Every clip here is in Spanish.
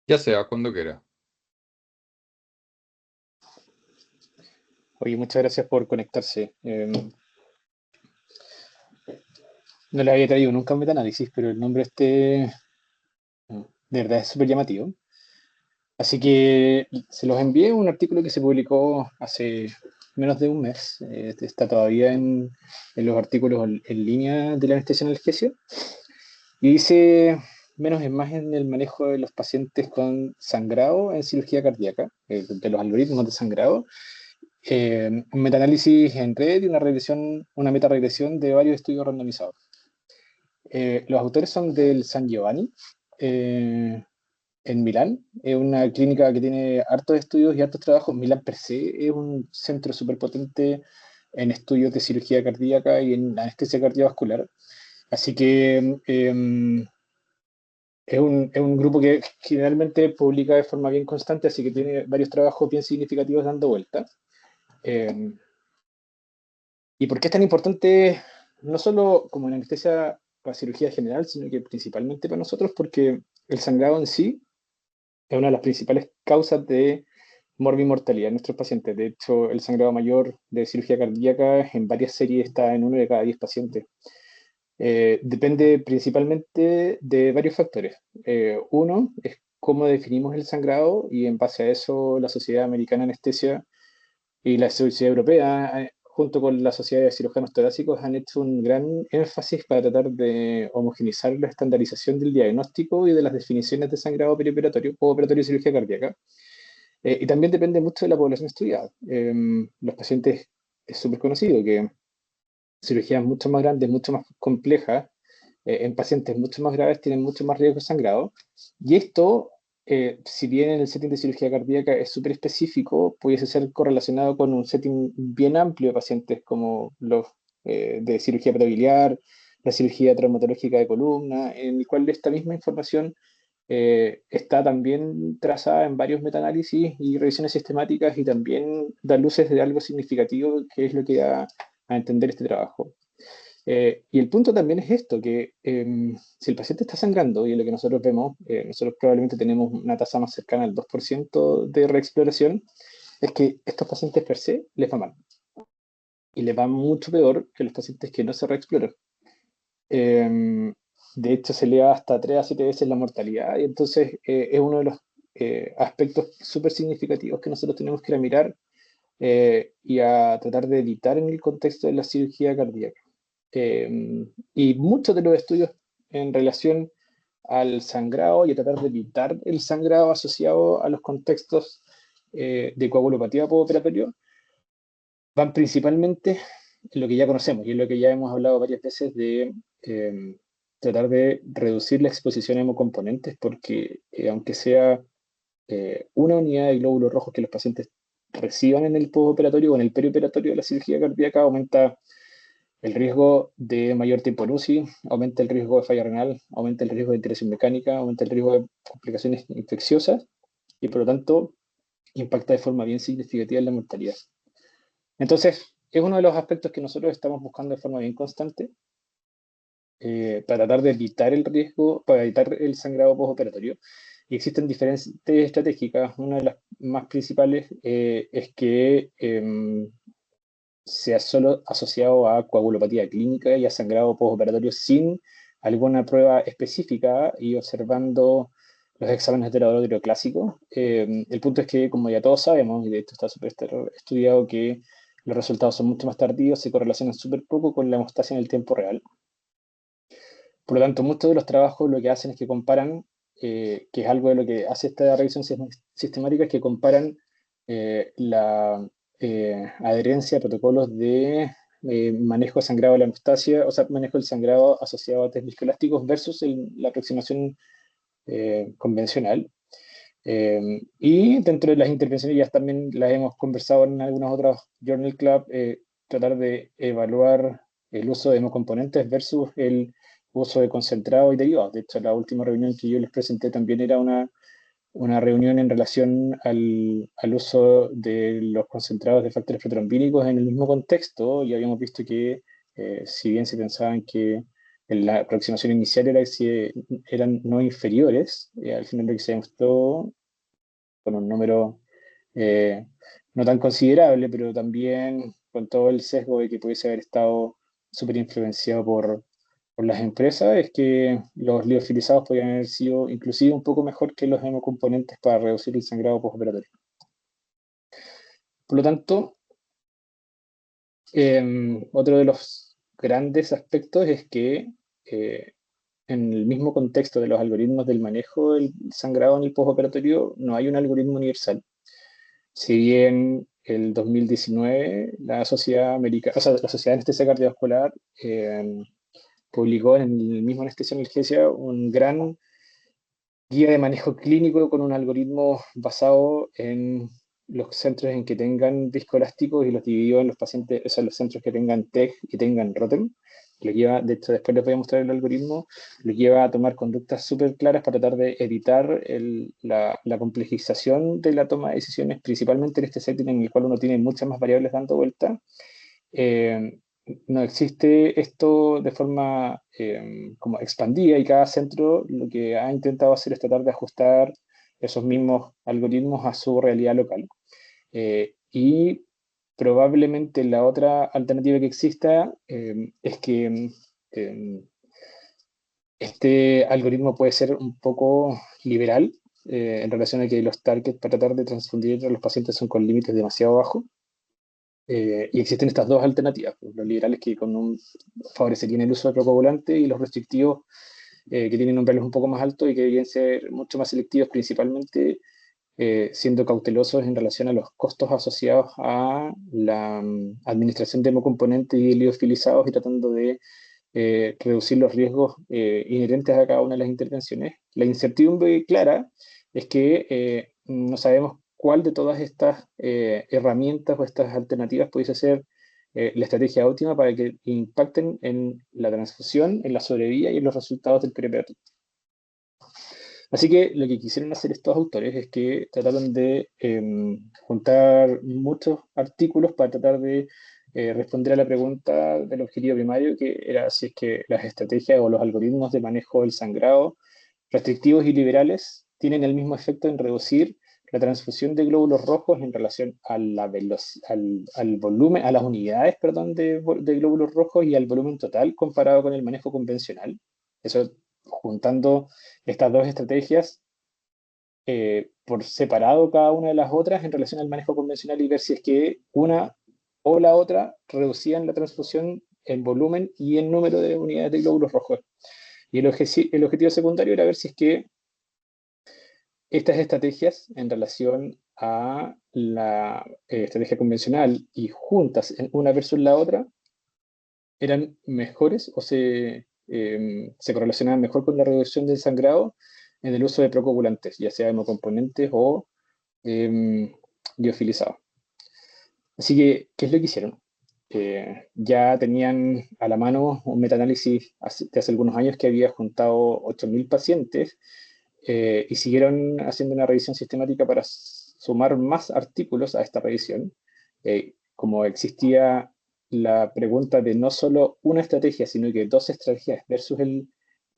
Ya sea, cuando quiera. Oye, muchas gracias por conectarse. No le había traído nunca un metaanálisis, pero el nombre de verdad es súper llamativo. Así que se los envié un artículo que se publicó hace menos de un mes. Está todavía en los artículos en línea de la anestesia analgesia. Y dice menos es más en el manejo de los pacientes con sangrado en cirugía cardíaca, de los algoritmos de sangrado. Un metaanálisis en red y una metaregresión de varios estudios randomizados. Los autores son del San Giovanni, eh, en Milán. Es una clínica que tiene hartos estudios y hartos trabajos. Milán per se es un centro súper potente en estudios de cirugía cardíaca y en anestesia cardiovascular. Así que es un grupo que generalmente publica de forma bien constante, así que tiene varios trabajos bien significativos dando vueltas. Eh, ¿Y por qué es tan importante, no solo como en anestesia para cirugía general, sino que principalmente para nosotros? Porque el sangrado en sí es una de las principales causas de morbimortalidad en nuestros pacientes. De hecho, el sangrado mayor de cirugía cardíaca en varias series está en 1 de cada 10 pacientes. Depende principalmente de varios factores. Uno es cómo definimos el sangrado y en base a eso la Sociedad Americana de Anestesia y la Sociedad Europea, junto con la Sociedad de Cirujanos Torácicos, han hecho un gran énfasis para tratar de homogeneizar la estandarización del diagnóstico y de las definiciones de sangrado perioperatorio o operatorio de cirugía cardíaca. Y también depende mucho de la población estudiada. Los pacientes, es súper conocido que cirugías mucho más grandes, mucho más complejas, en pacientes mucho más graves tienen mucho más riesgo de sangrado. Y esto, si bien en el setting de cirugía cardíaca es súper específico, pudiese ser correlacionado con un setting bien amplio de pacientes como los de cirugía perabiliar, la cirugía traumatológica de columna, en el cual esta misma información está también trazada en varios metaanálisis y revisiones sistemáticas y también da luces de algo significativo que es lo que da a entender este trabajo. Y el punto también es esto, que si el paciente está sangrando, y es lo que nosotros vemos, nosotros probablemente tenemos una tasa más cercana al 2% de reexploración, es que estos pacientes per se les va mal. Y les va mucho peor que los pacientes que no se reexploran. Eh, de hecho, se eleva hasta 3 a 7 veces la mortalidad, y entonces es uno de los aspectos súper significativos que nosotros tenemos que ir a mirar y a tratar de evitar en el contexto de la cirugía cardíaca. Y muchos de los estudios en relación al sangrado y a tratar de evitar el sangrado asociado a los contextos de coagulopatía postoperatorio van principalmente en lo que ya conocemos y en lo que ya hemos hablado varias veces de tratar de reducir la exposición a hemocomponentes, porque aunque sea una unidad de glóbulos rojos que los pacientes reciban en el postoperatorio o en el perioperatorio de la cirugía cardíaca, aumenta el riesgo de mayor tiempo en UCI, aumenta el riesgo de falla renal, aumenta el riesgo de intervención mecánica, aumenta el riesgo de complicaciones infecciosas y por lo tanto impacta de forma bien significativa en la mortalidad. Entonces, es uno de los aspectos que nosotros estamos buscando de forma bien constante para tratar de evitar el riesgo, para evitar el sangrado postoperatorio. Y existen diferentes estratégicas. Una de las más principales es que sea solo asociado a coagulopatía clínica y a sangrado postoperatorio sin alguna prueba específica y observando los exámenes de laboratorio clásicos. El punto es que, como ya todos sabemos, y de esto está súper estudiado, que los resultados son mucho más tardíos, se correlacionan súper poco con la hemostasia en el tiempo real. Por lo tanto, muchos de los trabajos lo que hacen es que comparan, que es algo de lo que hace esta revisión sistemática, es que comparan la adherencia a protocolos de manejo de sangrado de la hemostasia, o sea, manejo del sangrado asociado a test viscoelásticos versus la aproximación convencional. Y dentro de las intervenciones ya también las hemos conversado en algunos otros Journal Club, tratar de evaluar el uso de hemocomponentes versus el uso de concentrado y derivados. De hecho, la última reunión que yo les presenté también era una reunión en relación al uso de los concentrados de factores protrombínicos en el mismo contexto, y habíamos visto que si bien se pensaban que la aproximación inicial era que si eran no inferiores, al final lo que se demostró con un número eh, no tan considerable, pero también con todo el sesgo de que pudiese haber estado súper influenciado por las empresas, es que los liofilizados podían haber sido inclusive un poco mejor que los hemocomponentes para reducir el sangrado postoperatorio. Por lo tanto, otro de los grandes aspectos es que en el mismo contexto de los algoritmos del manejo del sangrado en el postoperatorio no hay un algoritmo universal. Si bien el 2019 la Sociedad Americana, o sea, la Sociedad de Anestesia Cardiovascular publicó en el mismo anestesia analgesia un gran guía de manejo clínico con un algoritmo basado en los centros en que tengan disco elástico y los dividió en los pacientes, o sea, los centros que tengan TEG y tengan ROTEM. Lo lleva, de hecho, después les voy a mostrar el algoritmo, lo lleva a tomar conductas súper claras para tratar de evitar la complejización de la toma de decisiones, principalmente en este setting en el cual uno tiene muchas más variables dando vuelta. Eh, no existe esto de forma como expandida y cada centro lo que ha intentado hacer es tratar de ajustar esos mismos algoritmos a su realidad local. Y probablemente la otra alternativa que exista es que este algoritmo puede ser un poco liberal en relación a que los targets para tratar de transfundir a los pacientes son con límites demasiado bajos. Y existen estas dos alternativas, pues, los liberales que favorecerían el uso de procoagulante y los restrictivos que tienen umbrales un poco más altos y que deberían ser mucho más selectivos, principalmente siendo cautelosos en relación a los costos asociados a la administración de hemocomponentes y liofilizados y tratando de reducir los riesgos inherentes a cada una de las intervenciones. La incertidumbre clara es que no sabemos cuál de todas estas herramientas o estas alternativas pudiese ser la estrategia óptima para que impacten en la transfusión, en la sobrevida y en los resultados del perioperatorio. Así que lo que quisieron hacer estos autores es que trataron de juntar muchos artículos para tratar de responder a la pregunta del objetivo primario, que era si es que las estrategias o los algoritmos de manejo del sangrado restrictivos y liberales tienen el mismo efecto en reducir la transfusión de glóbulos rojos en relación a al volumen, a las unidades, perdón, de glóbulos rojos y al volumen total comparado con el manejo convencional. Eso juntando estas dos estrategias por separado cada una de las otras en relación al manejo convencional y ver si es que una o la otra reducían la transfusión en volumen y en número de unidades de glóbulos rojos. Y el objetivo secundario era ver si es que estas estrategias en relación a la estrategia convencional y juntas en una versus la otra eran mejores o se correlacionaban mejor con la reducción del sangrado en el uso de procoagulantes, ya sea hemocomponentes o liofilizados. Así que, ¿qué es lo que hicieron? Ya tenían a la mano un metaanálisis de hace algunos años que había juntado 8.000 pacientes y siguieron haciendo una revisión sistemática para sumar más artículos a esta revisión. Como existía la pregunta de no solo una estrategia, sino que dos estrategias versus el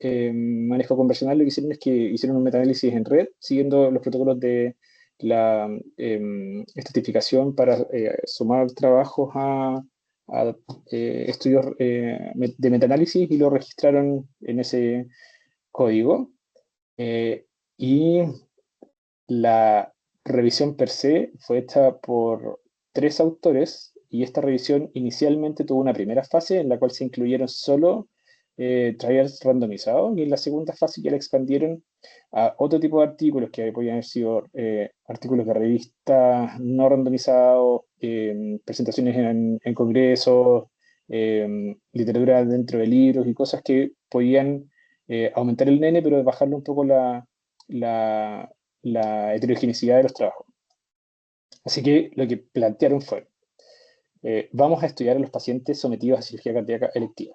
manejo convencional, lo que hicieron es que hicieron un metaanálisis en red, siguiendo los protocolos de la estratificación para sumar trabajos a estudios de metaanálisis y lo registraron en ese código. Y la revisión per se fue hecha por 3 autores y esta revisión inicialmente tuvo una primera fase en la cual se incluyeron solo trials randomizados y en la segunda fase ya la expandieron a otro tipo de artículos que podían haber sido artículos de revistas no randomizados, presentaciones en congresos, literatura dentro de libros y cosas que podían aumentar el nene, pero bajarle un poco la, la heterogeneidad de los trabajos. Así que lo que plantearon fue, vamos a estudiar a los pacientes sometidos a cirugía cardíaca electiva,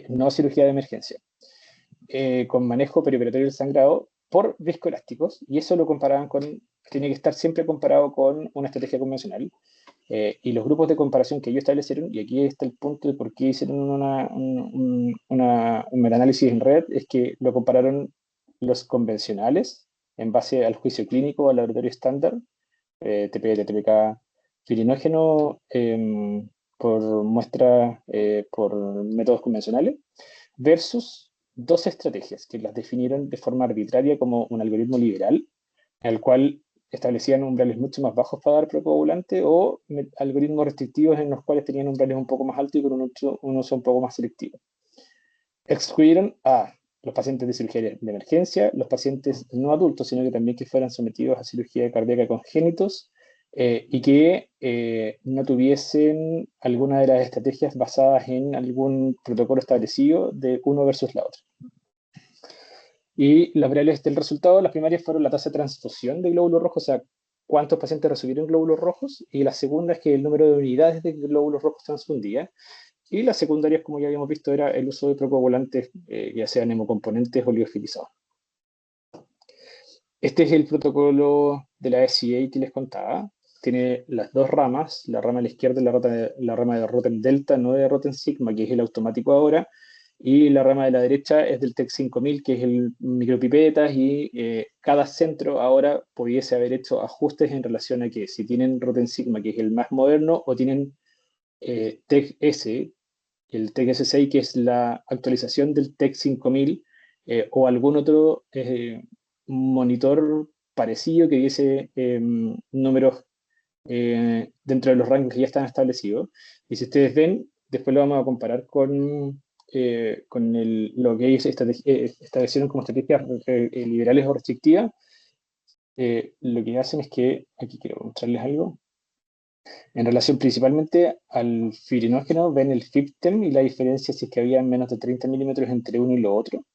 no cirugía de emergencia, con manejo perioperatorio del sangrado por viscoelásticos, y eso lo comparaban con, tiene que estar siempre comparado con una estrategia convencional, Y los grupos de comparación que ellos establecieron, y aquí está el punto de por qué hicieron un metaanálisis en red, es que lo compararon los convencionales en base al juicio clínico, al laboratorio estándar, TPL, TPK, filinógeno por muestra por métodos convencionales, versus dos estrategias que las definieron de forma arbitraria como un algoritmo liberal, en el cual establecían umbrales mucho más bajos para dar procoagulante o algoritmos restrictivos en los cuales tenían umbrales un poco más altos y con un uso un poco más selectivo. Excluyeron a los pacientes de cirugía de emergencia, los pacientes no adultos, sino que también que fueran sometidos a cirugía cardíaca congénitos y que no tuviesen alguna de las estrategias basadas en algún protocolo establecido de uno versus la otra. Y las variables del resultado, las primarias fueron la tasa de transfusión de glóbulos rojos, o sea, cuántos pacientes recibieron glóbulos rojos, y la segunda es que el número de unidades de glóbulos rojos transfundidas, y las secundarias, como ya habíamos visto, era el uso de procoagulantes, ya sean hemocomponentes o liofilizados. Este es el protocolo de la SCA que les contaba. Tiene las dos ramas, la rama de la izquierda es la rama de Rotem Delta, no de Rotem Sigma, que es el automático ahora, y la rama de la derecha es del TEC 5000, que es el micropipetas, y cada centro ahora pudiese haber hecho ajustes en relación a que si tienen Rotem Sigma, que es el más moderno, o tienen TEC S, el TEC S6, que es la actualización del TEC 5000, o algún otro monitor parecido que diese números dentro de los rangos que ya están establecidos. Y si ustedes ven, después lo vamos a comparar con lo que ellos establecieron como estrategias liberales o restrictivas. Lo que hacen es que, aquí quiero mostrarles algo, en relación principalmente al fibrinógeno, ven el FIBTEM y la diferencia si es que había menos de 30 milímetros entre uno y lo otro.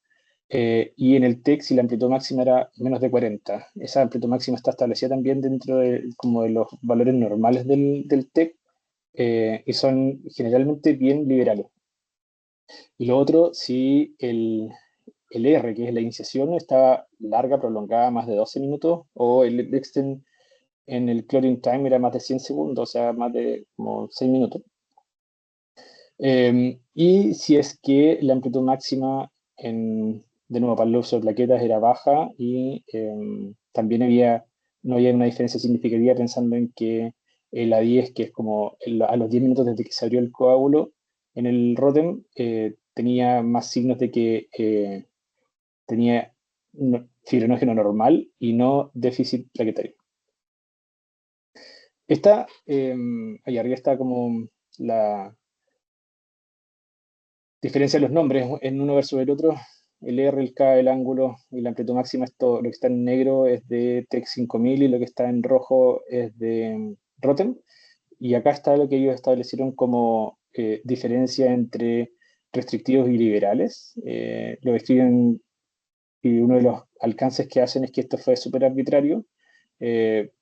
Y en el TEC, si la amplitud máxima era menos de 40, esa amplitud máxima está establecida también dentro de, como de los valores normales del TEC y son generalmente bien liberales. Y lo otro, si el R, que es la iniciación, estaba larga, prolongada, más de 12 minutos, o el extend en el clotting time era más de 100 segundos, o sea, más de como 6 minutos. Y si es que la amplitud máxima, de nuevo, para el uso de plaquetas era baja y también no había una diferencia significativa pensando en que el A10, que es como a los 10 minutos desde que se abrió el coágulo en el ROTEM, tenía más signos de que tenía fibrinógeno normal y no déficit plaquetario. Ahí arriba está como la diferencia de los nombres en uno versus el otro. El R, el K, el ángulo y la amplitud máxima, lo que está en negro es de TEC 5000 y lo que está en rojo es de Rotem. Y acá está lo que ellos establecieron como diferencia entre restrictivos y liberales. Lo escriben y uno de los alcances que hacen es que esto fue súper arbitrario,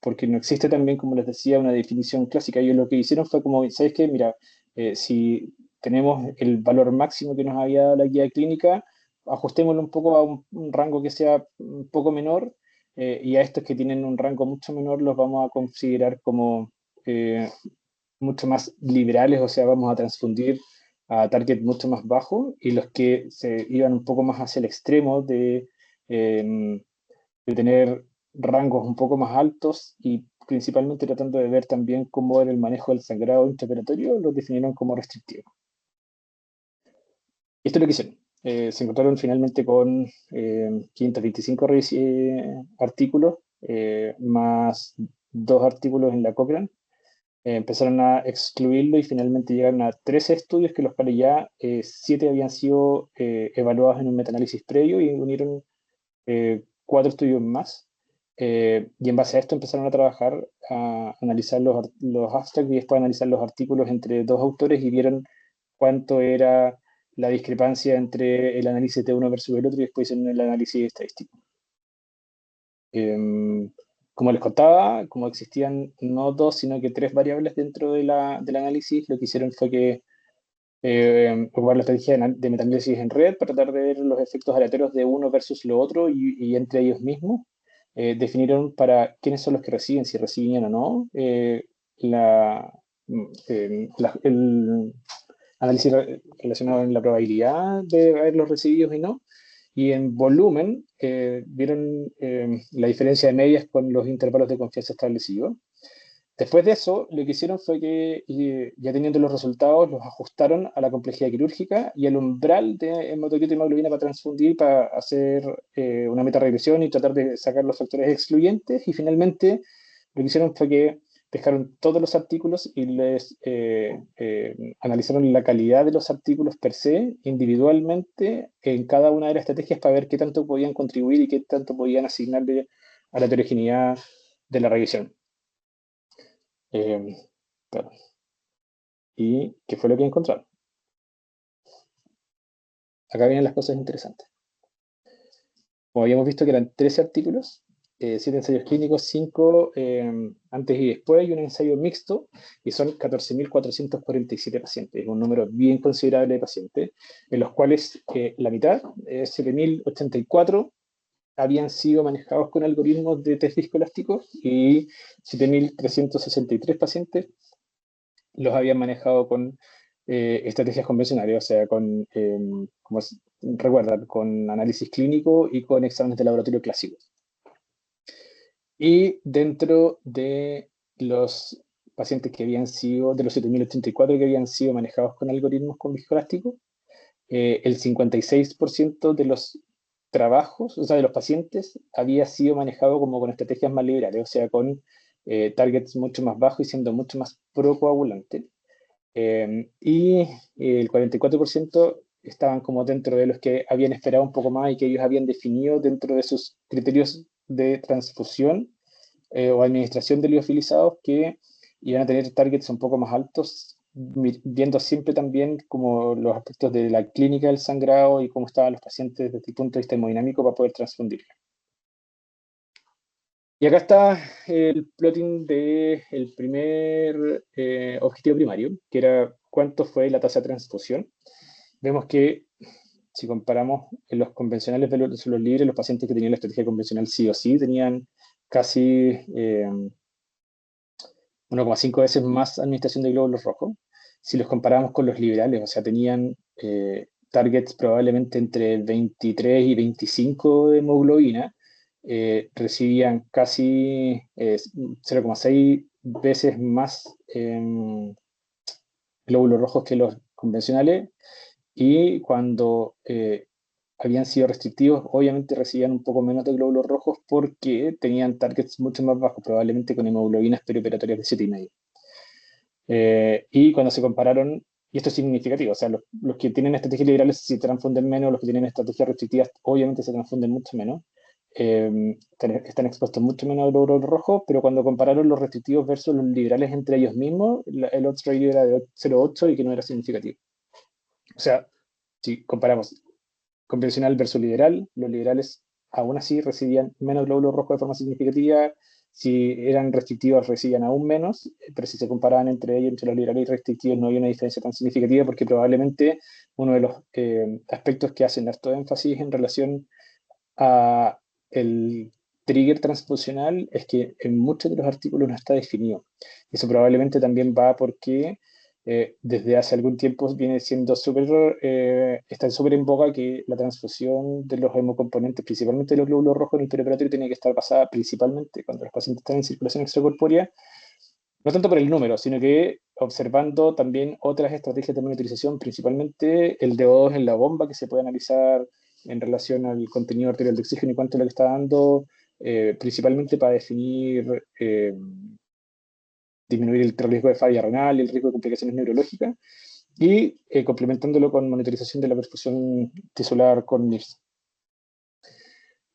porque no existe también, como les decía, una definición clásica. Ellos lo que hicieron fue como, ¿sabes qué? Mira, si tenemos el valor máximo que nos había dado la guía clínica, ajustémoslo un poco a un rango que sea un poco menor, y a estos que tienen un rango mucho menor los vamos a considerar como mucho más liberales, o sea, vamos a transfundir a target mucho más bajo, y los que se iban un poco más hacia el extremo de tener rangos un poco más altos y principalmente tratando de ver también cómo era el manejo del sangrado intraoperatorio, lo definieron como restrictivo. Y esto es lo que hicieron. Se encontraron finalmente con 525 artículos, más 2 artículos en la Cochrane. Empezaron a excluirlo y finalmente llegaron a 13 estudios, que los cuales ya 7 habían sido evaluados en un metaanálisis previo y unieron 4 estudios más. Y en base a esto empezaron a trabajar, a analizar los abstracts y después a analizar los artículos entre dos autores y vieron cuánto era la discrepancia entre el análisis de uno versus el otro y después en el análisis estadístico. Como les contaba, como existían no dos, sino que 3 variables dentro del análisis, lo que hicieron fue que ocupar la estrategia de metaanálisis en red para tratar de ver los efectos aleatorios de uno versus lo otro y entre ellos mismos. Definieron para quiénes son los que reciben, si reciben o no, el análisis relacionado en la probabilidad de haberlos recibido y no. Y en volumen, vieron la diferencia de medias con los intervalos de confianza establecidos. Después de eso, lo que hicieron fue que, ya teniendo los resultados, los ajustaron a la complejidad quirúrgica y al umbral de hematocrito y hemoglobina para transfundir, para hacer una metaregresión y tratar de sacar los factores excluyentes. Y finalmente, lo que hicieron fue que pescaron todos los artículos y les analizaron la calidad de los artículos per se, individualmente, en cada una de las estrategias para ver qué tanto podían contribuir y qué tanto podían asignarle a la heterogeneidad de la revisión. Claro. ¿Y qué fue lo que encontraron? Acá vienen las cosas interesantes. Como habíamos visto que eran 13 artículos, 7 ensayos clínicos, 5 antes y después, y un ensayo mixto, y son 14.447 pacientes, un número bien considerable de pacientes, en los cuales la mitad, 7.084, habían sido manejados con algoritmos de test viscoelásticos y 7.363 pacientes los habían manejado con estrategias convencionales, o sea, como recuerdan, con análisis clínico y con exámenes de laboratorio clásicos. Y dentro de los pacientes que habían sido, de los 7.084 que habían sido manejados con algoritmos con viscoelástico, el 56% de los trabajos, o sea, de los pacientes, había sido manejado como con estrategias más liberales, o sea, con targets mucho más bajos y siendo mucho más procoagulante. Y el 44% estaban como dentro de los que habían esperado un poco más y que ellos habían definido dentro de sus criterios de transfusión o administración de liofilizados, que iban a tener targets un poco más altos, viendo siempre también como los aspectos de la clínica del sangrado y cómo estaban los pacientes desde el punto de vista hemodinámico para poder transfundirlo. Y acá está el plotting del primer objetivo primario, que era cuánto fue la tasa de transfusión. Vemos que si comparamos en los convencionales versus los libres, los pacientes que tenían la estrategia convencional sí o sí tenían casi 1,5 veces más administración de glóbulos rojos. Si los comparamos con los liberales, o sea, tenían targets probablemente entre 23 y 25 de hemoglobina, recibían casi 0,6 veces más glóbulos rojos que los convencionales, y cuando habían sido restrictivos, obviamente recibían un poco menos de glóbulos rojos porque tenían targets mucho más bajos, probablemente con hemoglobinas perioperatorias de 7,5. Y cuando se compararon, y esto es significativo, o sea, los que tienen estrategias liberales se transfunden menos, los que tienen estrategias restrictivas obviamente se transfunden mucho menos, están expuestos mucho menos a glóbulos rojos, pero cuando compararon los restrictivos versus los liberales entre ellos mismos, el odds ratio era de 0,8 y que no era significativo. O sea, si comparamos convencional versus liberal, los liberales aún así recibían menos glóbulos rojos de forma significativa. Si eran restrictivos recibían aún menos, pero si se comparaban entre ellos, entre los liberales y restrictivos, no había una diferencia tan significativa, porque probablemente uno de los aspectos que hacen harto énfasis en relación a el trigger transfusional es que en muchos de los artículos no está definido. Eso probablemente también va porque desde hace algún tiempo viene siendo está súper en boga que la transfusión de los hemocomponentes, principalmente de los glóbulos rojos en el perioperatorio, tiene que estar basada principalmente cuando los pacientes están en circulación extracorpórea, no tanto por el número, sino que observando también otras estrategias de monitorización, principalmente el DO2 en la bomba, que se puede analizar en relación al contenido arterial de oxígeno y cuánto es lo que está dando, principalmente para definir, disminuir el riesgo de falla renal y el riesgo de complicaciones neurológicas, y complementándolo con monitorización de la perfusión tisular con NIRS.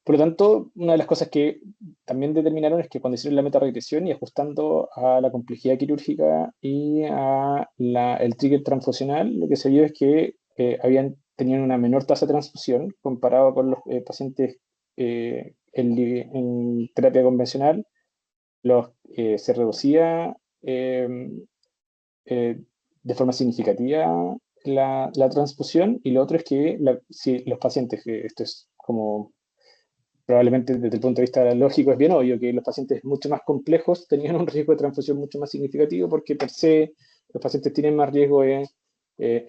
Por lo tanto, una de las cosas que también determinaron es que cuando hicieron la metaregresión y ajustando a la complejidad quirúrgica y a el trigger transfusional, lo que se vio es que tenían una menor tasa de transfusión comparado con los pacientes en terapia convencional. Se reducía de forma significativa la transfusión, y lo otro es que si los pacientes, esto es como probablemente desde el punto de vista lógico es bien obvio que los pacientes mucho más complejos tenían un riesgo de transfusión mucho más significativo porque per se los pacientes tienen más riesgo de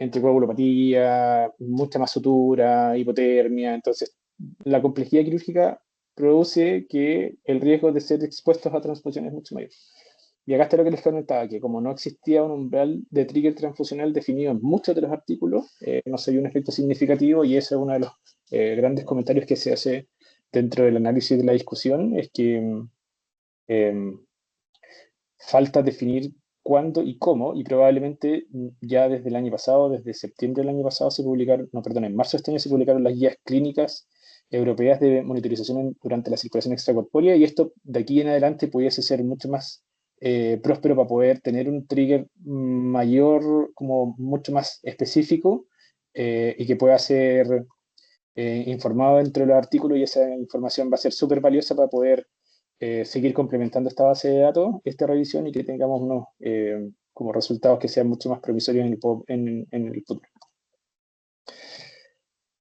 anticoagulopatía, mucha más sutura, hipotermia. Entonces, la complejidad quirúrgica produce que el riesgo de ser expuestos a transfusión es mucho mayor. Y acá está lo que les comentaba, que como no existía un umbral de trigger transfusional definido en muchos de los artículos, no se vio un efecto significativo y ese es uno de los grandes comentarios que se hace dentro del análisis de la discusión, es que eh, falta definir cuándo y cómo, y probablemente ya desde el año pasado, desde septiembre del año pasado, se publicaron, no, perdón, en marzo de este año se publicaron las guías clínicas europeas de monitorización durante la circulación extracorpórea, y esto de aquí en adelante pudiese ser mucho más próspero para poder tener un trigger mayor, como mucho más específico, y que pueda ser informado dentro de los artículos, y esa información va a ser súper valiosa para poder seguir complementando esta base de datos, esta revisión, y que tengamos unos como resultados que sean mucho más promisorios en el futuro.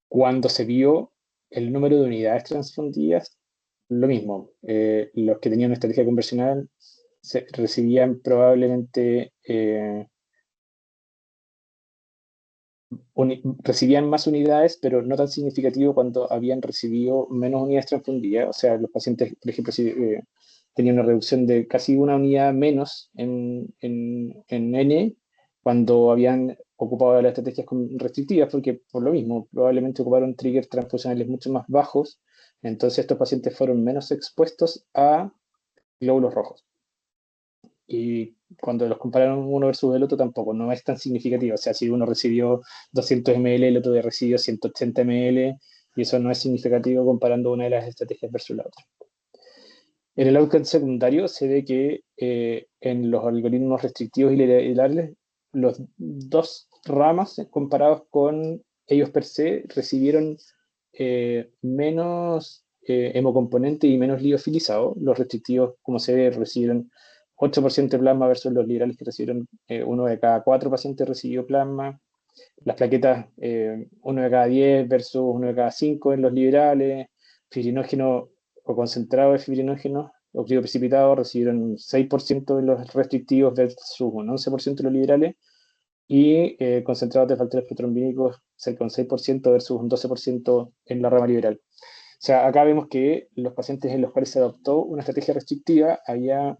Cuando se vio el número de unidades transfundidas, lo mismo. Los que tenían una estrategia conversional recibían probablemente recibían más unidades, pero no tan significativo cuando habían recibido menos unidades transfundidas. O sea, los pacientes, por ejemplo, si tenían una reducción de casi una unidad menos en N cuando habían ocupado las estrategias restrictivas, porque por lo mismo, probablemente ocuparon triggers transfusionales mucho más bajos, entonces estos pacientes fueron menos expuestos a glóbulos rojos. Y cuando los compararon uno versus el otro tampoco, no es tan significativo. O sea, si uno recibió 200 ml, el otro recibió 180 ml, y eso no es significativo comparando una de las estrategias versus la otra. En el outcome secundario se ve que en los algoritmos restrictivos y liberales, los dos ramas comparados con ellos per se recibieron menos hemocomponente y menos liofilizado. Los restrictivos, como se ve, recibieron 8% de plasma versus los liberales que recibieron uno de cada 4 pacientes recibió plasma. Las plaquetas, uno de cada 10 versus uno de cada 5 en los liberales. Fibrinógeno o concentrado de fibrinógeno o crioprecipitado recibieron un 6% de los restrictivos versus un 11% de los liberales. Y concentrados de factores protrombínicos cerca de un 6% versus un 12% en la rama liberal. O sea, acá vemos que los pacientes en los cuales se adoptó una estrategia restrictiva había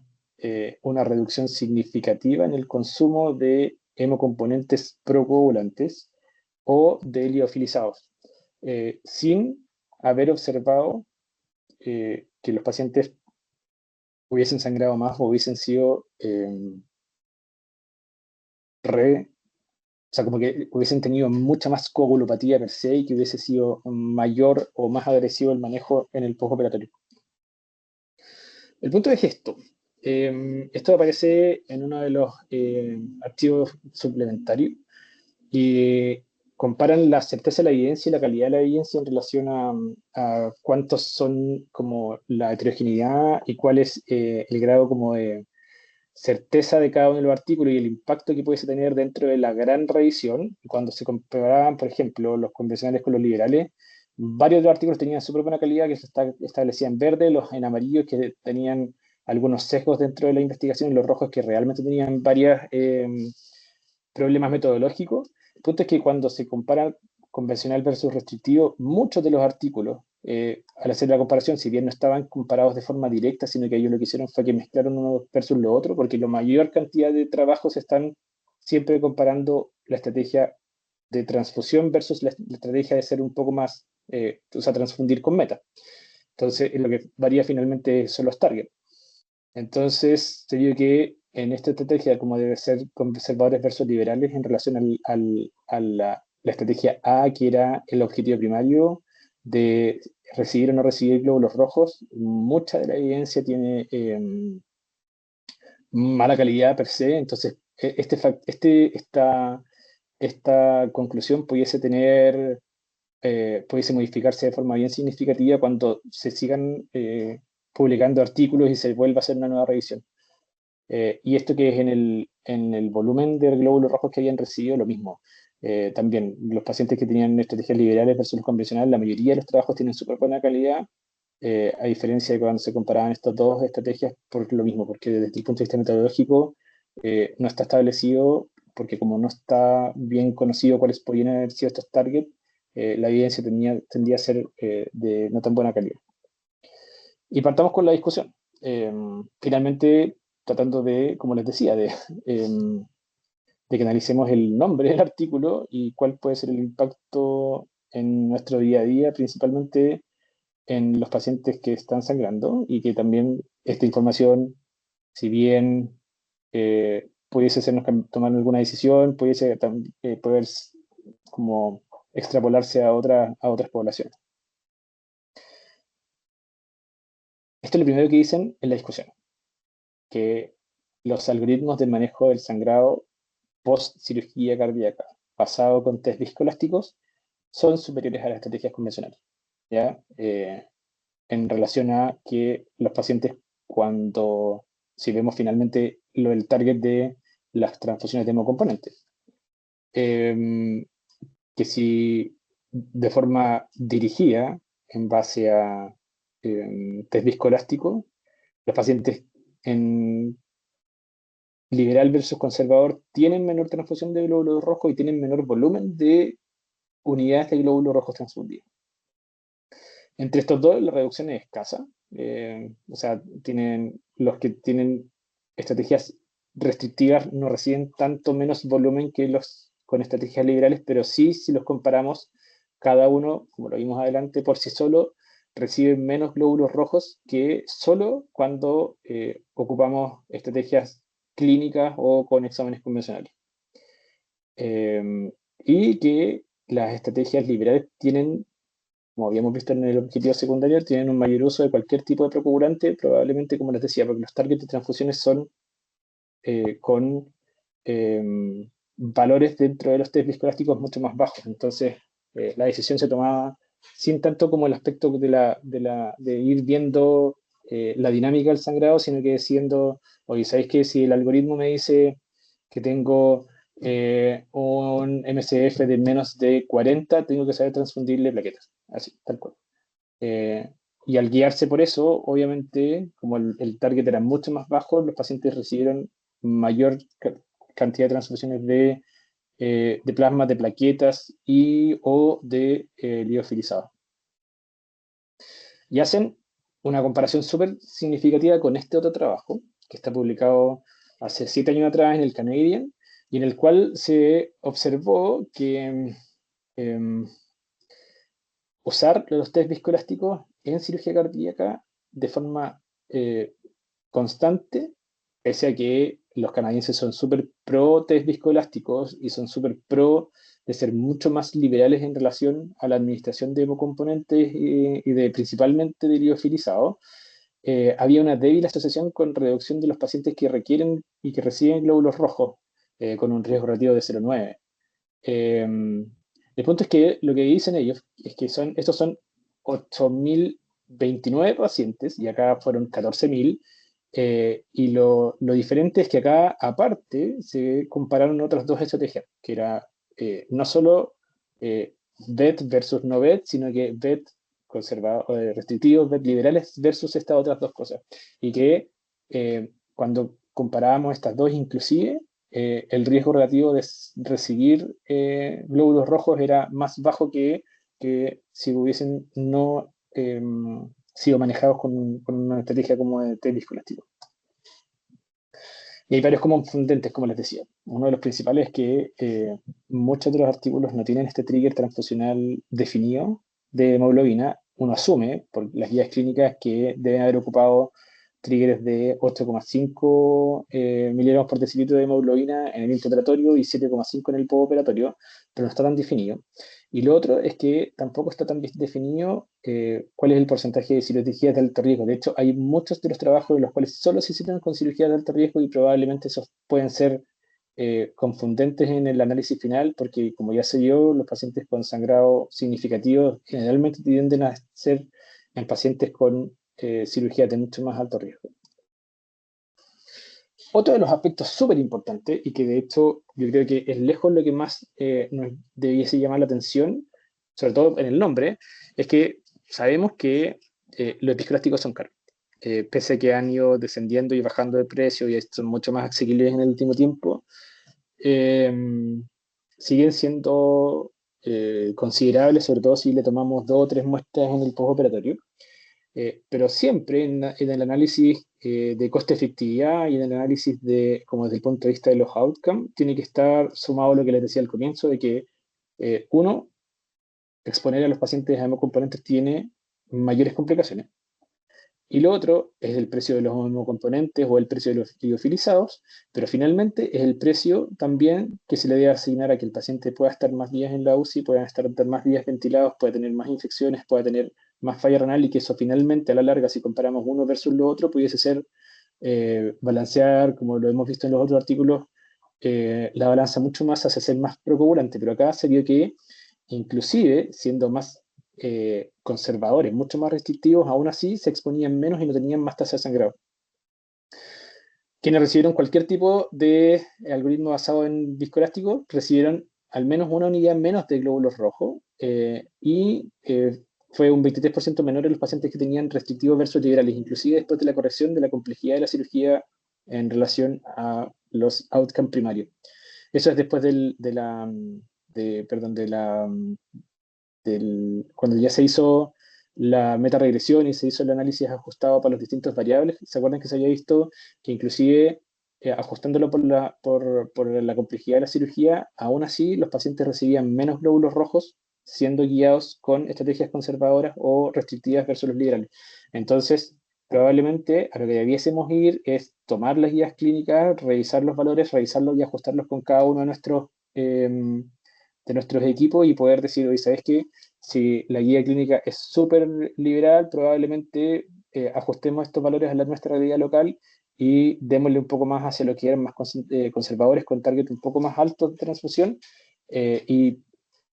una reducción significativa en el consumo de hemocomponentes procoagulantes o de liofilizados, sin haber observado que los pacientes hubiesen sangrado más o hubiesen sido o sea, como que hubiesen tenido mucha más coagulopatía per se y que hubiese sido mayor o más agresivo el manejo en el postoperatorio. El punto es esto. Esto aparece en uno de los archivos suplementarios y comparan la certeza de la evidencia y la calidad de la evidencia en relación a cuántos son como la heterogeneidad y cuál es el grado como de certeza de cada uno de los artículos y el impacto que pudiese tener dentro de la gran revisión. Cuando se comparaban, por ejemplo, los convencionales con los liberales, varios de los artículos tenían súper buena calidad, que se establecía en verde, los en amarillo que tenían algunos sesgos dentro de la investigación, y los rojos que realmente tenían varios problemas metodológicos. El punto es que cuando se compara convencional versus restrictivo, muchos de los artículos, al hacer la comparación, si bien no estaban comparados de forma directa, sino que ellos lo que hicieron fue que mezclaron uno versus lo otro, porque la mayor cantidad de trabajos están siempre comparando la estrategia de transfusión versus la estrategia de ser un poco más, o sea, transfundir con meta. Entonces, lo que varía finalmente son los targets. Entonces, se vio que en esta estrategia, como debe ser conservadores versus liberales, en relación a la estrategia A, que era el objetivo primario de recibir o no recibir glóbulos rojos, mucha de la evidencia tiene mala calidad per se. Entonces, esta conclusión pudiese modificarse de forma bien significativa cuando se sigan publicando artículos y se vuelva a hacer una nueva revisión. Y esto que es en el volumen de glóbulos rojos que habían recibido, lo mismo. También los pacientes que tenían estrategias liberales versus los convencionales, la mayoría de los trabajos tienen súper buena calidad, a diferencia de cuando se comparaban estas dos estrategias por lo mismo, porque desde el punto de vista metodológico no está establecido, porque como no está bien conocido cuáles podrían haber sido estos targets, la evidencia tendría a ser de no tan buena calidad. Y partamos con la discusión. Finalmente, tratando de, como les decía, de que analicemos el nombre del artículo y cuál puede ser el impacto en nuestro día a día, principalmente en los pacientes que están sangrando, y que también esta información, si bien pudiese hacernos tomar alguna decisión, pudiese poder como extrapolarse a otras poblaciones. Esto es lo primero que dicen en la discusión, que los algoritmos de manejo del sangrado post cirugía cardíaca basado con test viscoelásticos son superiores a las estrategias convencionales, ¿ya? En relación a que los pacientes, cuando, si vemos finalmente el target de las transfusiones de hemocomponentes, que si de forma dirigida, en base a test viscoelástico, los pacientes en liberal versus conservador tienen menor transfusión de glóbulos rojos y tienen menor volumen de unidades de glóbulos rojos transfundidos. Entre estos dos, la reducción es escasa. O sea, los que tienen estrategias restrictivas no reciben tanto menos volumen que los con estrategias liberales, pero sí, si los comparamos, cada uno, como lo vimos adelante, por sí solo, recibe menos glóbulos rojos que solo cuando ocupamos estrategias clínicas o con exámenes convencionales. Y que las estrategias liberales tienen, como habíamos visto en el objetivo secundario, tienen un mayor uso de cualquier tipo de procoagulante, probablemente, como les decía, porque los targets de transfusiones son con valores dentro de los test viscoelásticos mucho más bajos. Entonces, la decisión se tomaba sin tanto como el aspecto de ir viendo la dinámica del sangrado, sino que diciendo, oye, ¿sabéis que si el algoritmo me dice que tengo un MCF de menos de 40, tengo que saber transfundirle plaquetas? Así, tal cual. Eh, y al guiarse por eso, obviamente, como el target era mucho más bajo, los pacientes recibieron mayor cantidad de transfusiones de plasma, de plaquetas y o de liofilizado. Y hacen una comparación súper significativa con este otro trabajo, que está publicado hace 7 años atrás en el Canadian, y en el cual se observó que usar los test viscoelásticos en cirugía cardíaca de forma constante, pese a que los canadienses son súper pro test viscoelásticos y son súper pro de ser mucho más liberales en relación a la administración de hemocomponentes y de principalmente de liofilizado, había una débil asociación con reducción de los pacientes que requieren y que reciben glóbulos rojos con un riesgo relativo de 0,9. El punto es que lo que dicen ellos es que estos son 8.029 pacientes y acá fueron 14.000. Y lo diferente es que acá, aparte, se compararon otras dos estrategias, que era no solo BET versus no BET, sino que BET restrictivos, BET liberales versus estas otras dos cosas. Y que cuando comparábamos estas dos, inclusive, el riesgo relativo de recibir glóbulos rojos era más bajo que si hubiesen no sido manejados con una estrategia como de test viscoelástico. Y hay varios confundentes, como les decía. Uno de los principales es que muchos de los artículos no tienen este trigger transfusional definido de hemoglobina. Uno asume, por las guías clínicas, que deben haber ocupado triggers de 8,5 miligramos por decilitro de hemoglobina en el intraoperatorio y 7,5 en el postoperatorio, pero no está tan definido. Y lo otro es que tampoco está tan bien definido cuál es el porcentaje de cirugías de alto riesgo. De hecho, hay muchos de los trabajos en los cuales solo se citan con cirugías de alto riesgo y probablemente esos pueden ser confundentes en el análisis final, porque como ya se vio, los pacientes con sangrado significativo generalmente tienden a ser en pacientes con cirugías de mucho más alto riesgo. Otro de los aspectos súper importantes, y que de hecho yo creo que es lejos lo que más nos debiese llamar la atención, sobre todo en el nombre, es que sabemos que los episclásticos son caros. Pese a que han ido descendiendo y bajando de precio y son mucho más asequibles en el último tiempo, eh, siguen siendo considerables, sobre todo si le tomamos 2 o 3 muestras en el postoperatorio. Pero siempre en el análisis de coste-efectividad y en el análisis de, como desde el punto de vista de los outcomes, tiene que estar sumado lo que les decía al comienzo, de que uno, exponer a los pacientes a hemocomponentes tiene mayores complicaciones. Y lo otro es el precio de los hemocomponentes o el precio de los liofilizados, pero finalmente es el precio también que se le debe asignar a que el paciente pueda estar más días en la UCI, pueda estar más días ventilados, pueda tener más infecciones, pueda tener más falla renal y que eso finalmente a la larga, si comparamos uno versus lo otro, pudiese ser balancear, como lo hemos visto en los otros artículos, la balanza mucho más hacia ser más procoagulante, pero acá se vio que inclusive siendo más conservadores, mucho más restrictivos, aún así se exponían menos y no tenían más tasa de sangrado. Quienes recibieron cualquier tipo de algoritmo basado en viscoelástico recibieron al menos una unidad menos de glóbulos rojos y fue un 23% menor en los pacientes que tenían restrictivos versus liberales, inclusive después de la corrección de la complejidad de la cirugía en relación a los outcomes primarios. Eso es después cuando ya se hizo la metaregresión y se hizo el análisis ajustado para los distintos variables. ¿Se acuerdan que se había visto que inclusive ajustándolo por la complejidad de la cirugía, aún así los pacientes recibían menos glóbulos rojos siendo guiados con estrategias conservadoras o restrictivas versus los liberales? Entonces, probablemente a lo que debiésemos ir es tomar las guías clínicas, revisar los valores, revisarlos y ajustarlos con cada uno de nuestros equipos y poder decir, oye, ¿sabes qué? Si la guía clínica es súper liberal, probablemente ajustemos estos valores a nuestra realidad local y démosle un poco más hacia lo que eran más conservadores con target un poco más alto de transfusión y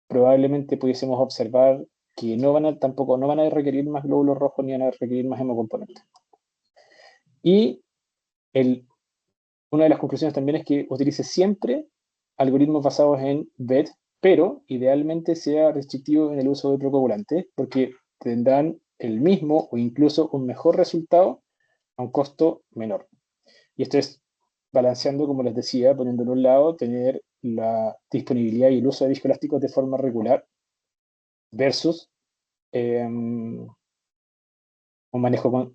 probablemente pudiésemos observar que tampoco no van a requerir más glóbulos rojos ni van a requerir más hemocomponentes. Y una de las conclusiones también es que utilice siempre algoritmos basados en BET, pero idealmente sea restrictivo en el uso de procoagulantes, porque tendrán el mismo o incluso un mejor resultado a un costo menor. Y esto es balanceando, como les decía, poniendo en un lado tener la disponibilidad y el uso de viscoelásticos de forma regular versus un manejo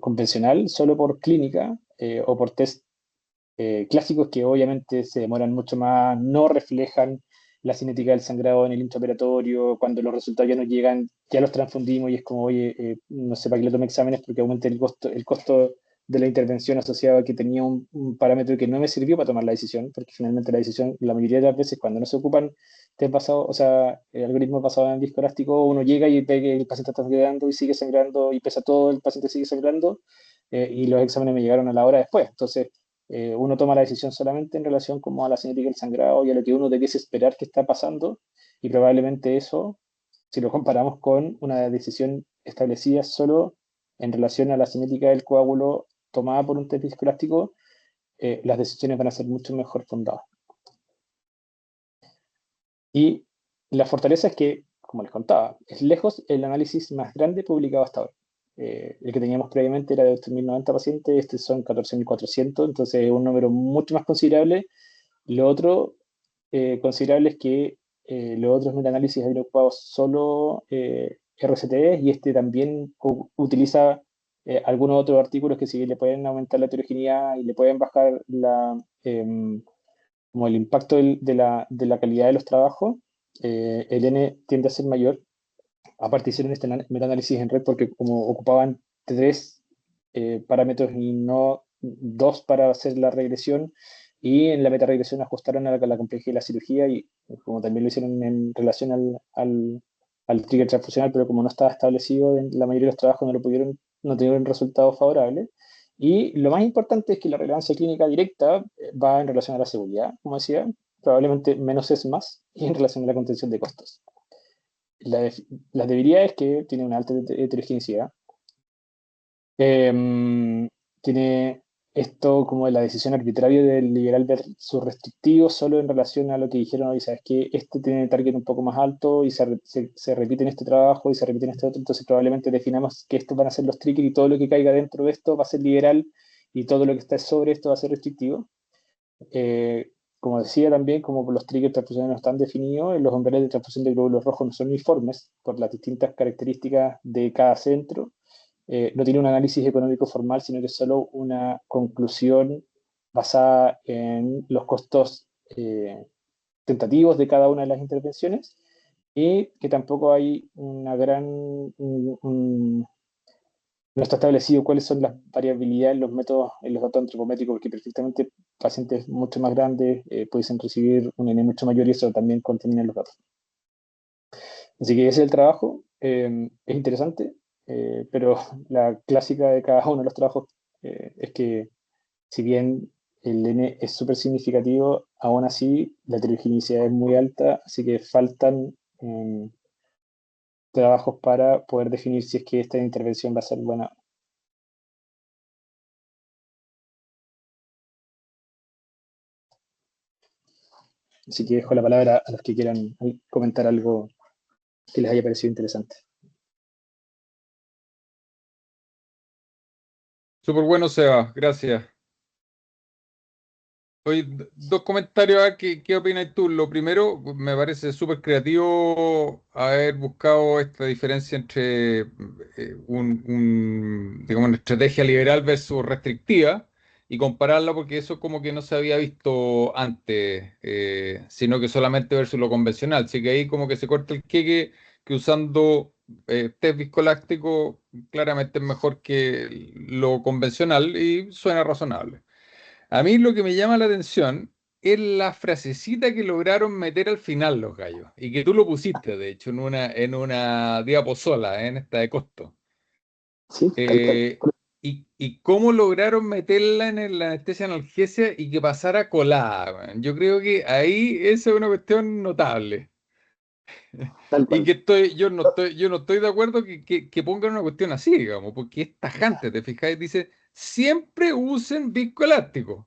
convencional solo por clínica o por test clásicos que obviamente se demoran mucho más, no reflejan la cinética del sangrado en el intraoperatorio, cuando los resultados ya nos llegan, ya los transfundimos y es como, oye, no sé para qué le tome exámenes porque aumenta el costo de la intervención asociado a que tenía un parámetro que no me sirvió para tomar la decisión, porque finalmente la decisión, la mayoría de las veces cuando no se ocupan test basados, o sea, algoritmos basados en disco elástico, uno llega y ve que el paciente está sangrando y sigue sangrando y pesa todo, el paciente sigue sangrando y los exámenes me llegaron a la hora después. Entonces, uno toma la decisión solamente en relación como a la cinética del sangrado y a lo que uno debiese esperar que está pasando y probablemente eso, si lo comparamos con una decisión establecida solo en relación a la cinética del coágulo tomada por un test viscoelástico, las decisiones van a ser mucho mejor fundadas. Y la fortaleza es que, como les contaba, es lejos el análisis más grande publicado hasta ahora. El que teníamos previamente era de 8.090 pacientes, este son 14.400, entonces es un número mucho más considerable. Lo otro considerable es que los otros metaanálisis han ocupado solo RCTs y este también utiliza algunos otros artículos que sí le pueden aumentar la heterogeneidad y le pueden bajar como el impacto de la calidad de los trabajos. El N tiende a ser mayor. Aparte hicieron este metaanálisis en red porque como ocupaban 3 parámetros y no 2 para hacer la regresión, y en la metaregresión ajustaron a la complejidad de la cirugía y como también lo hicieron en relación al trigger transfusional, pero como no estaba establecido en la mayoría de los trabajos no tuvieron resultados favorables. Y lo más importante es que la relevancia clínica directa va en relación a la seguridad, como decía, probablemente menos es más, y en relación a la contención de costos. Las debilidades es que tiene una alta heterogeneidad. Tiene esto como de la decisión arbitraria del liberal versus restrictivo solo en relación a lo que dijeron hoy, sabes que este tiene target un poco más alto y se repite en este trabajo y se repite en este otro, entonces probablemente definamos que estos van a ser los triggers y todo lo que caiga dentro de esto va a ser liberal y todo lo que está sobre esto va a ser restrictivo. Eh, Como decía también, como los triggers de transfusión no están definidos, los umbrales de transfusión de glóbulos rojos no son uniformes por las distintas características de cada centro. No tiene un análisis económico formal, sino que es solo una conclusión basada en los costos tentativos de cada una de las intervenciones y que tampoco hay una gran, no está establecido cuáles son las variabilidades en los métodos, en los datos antropométricos, porque perfectamente pacientes mucho más grandes pueden recibir un N mucho mayor y eso también contamina los datos. Así que ese es el trabajo, es interesante, pero la clásica de cada uno de los trabajos es que si bien el N es súper significativo, aún así la heterogeneidad es muy alta, así que faltan trabajos para poder definir si es que esta intervención va a ser buena. Así que dejo la palabra a los que quieran comentar algo que les haya parecido interesante. Súper bueno, Seba, gracias. Oye, dos comentarios, a ver, ¿qué opinas tú? Lo primero, me parece súper creativo haber buscado esta diferencia entre digamos, una estrategia liberal versus restrictiva y compararla porque eso como que no se había visto antes, sino que solamente versus lo convencional. Así que ahí como que se corta el queque que usando test viscoláctico claramente es mejor que lo convencional y suena razonable. A mí lo que me llama la atención es la frasecita que lograron meter al final los gallos, y que tú lo pusiste, de hecho, en una diaposola, en esta de costo. Sí, tal cual. Y cómo lograron meterla en la anestesia analgesia y que pasara colada, weón. Yo creo que ahí esa es una cuestión notable. Tal Y cual. que yo no estoy de acuerdo que pongan una cuestión así, digamos, porque es tajante, ¿te fijáis? Dice, siempre usen viscoelástico.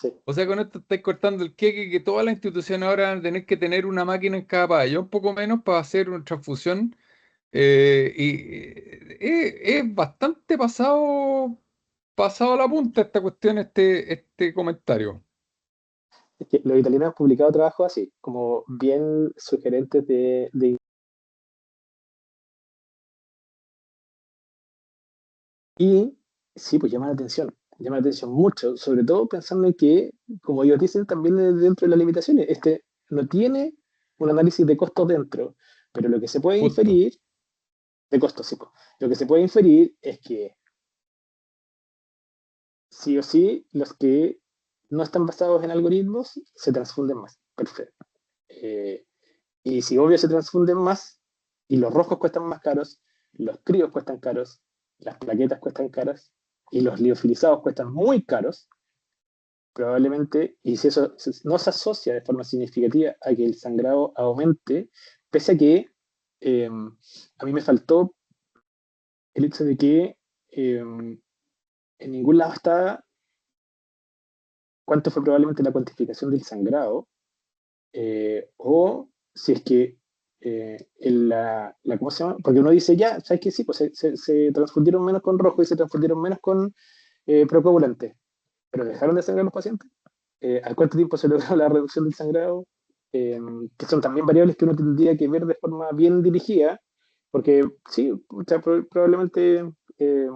Sí. O sea, con esto estáis cortando el queque que todas las instituciones ahora van a tener que tener una máquina en cada pabellón, poco menos para hacer una transfusión. Es bastante pasado a la punta esta cuestión, este comentario. Es que los italianos han publicado trabajos así, como bien sugerentes y sí, pues llama la atención mucho, sobre todo pensando en que, como ellos dicen, también dentro de las limitaciones, este no tiene un análisis de costos dentro, pero lo que se puede Justo. inferir, de costos, sí, pues, lo que se puede inferir es que sí o sí, los que no están basados en algoritmos se transfunden más. Perfecto. Eh, y si obvio se transfunden más y los rojos cuestan más caros, los críos cuestan caros, las plaquetas cuestan caras y los liofilizados cuestan muy caros, probablemente, y si eso no se asocia de forma significativa a que el sangrado aumente, pese a que a mí me faltó el hecho de que en ningún lado está cuánto fue probablemente la cuantificación del sangrado, o si es que ¿cómo se llama? Porque uno dice, ya, ¿sabes qué? Sí, pues se transfundieron menos con rojo y se transfundieron menos con procoagulante, pero dejaron de sangrar los pacientes. ¿Al cuánto tiempo se logró la reducción del sangrado? Eh, que son también variables que uno tendría que ver de forma bien dirigida, porque sí, o sea, probablemente eh,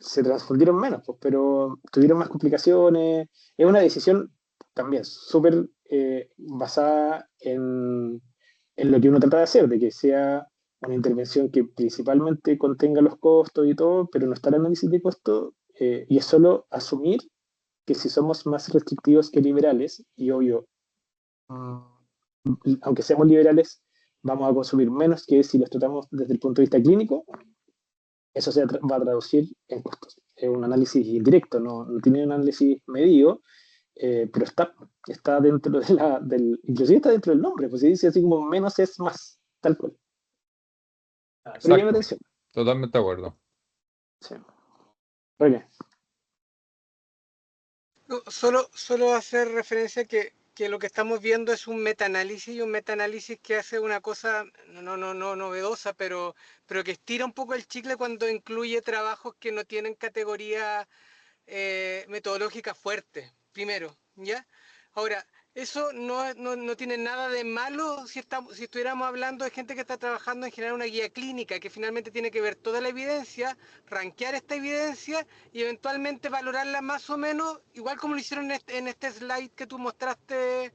se transfundieron menos, pues, pero tuvieron más complicaciones. Es una decisión también súper basada en lo que uno trata de hacer, de que sea una intervención que principalmente contenga los costos y todo, pero no está el análisis de costo y es solo asumir que si somos más restrictivos que liberales, y obvio, mm, aunque seamos liberales, vamos a consumir menos que si los tratamos desde el punto de vista clínico, eso se va a traducir en costos. Es un análisis indirecto, no tiene un análisis medido, pero está dentro inclusive está dentro del nombre, pues se dice así como menos es más, tal cual. Pero llama la Exacto. atención. Totalmente de acuerdo. Sí. Oye, No, solo hacer referencia que lo que estamos viendo es un metaanálisis y un metaanálisis que hace una cosa no novedosa, pero que estira un poco el chicle cuando incluye trabajos que no tienen categoría metodológica fuerte, primero, ¿ya? Ahora, eso no tiene nada de malo si estuviéramos hablando de gente que está trabajando en generar una guía clínica, que finalmente tiene que ver toda la evidencia, rankear esta evidencia y eventualmente valorarla más o menos, igual como lo hicieron en este slide que tú mostraste,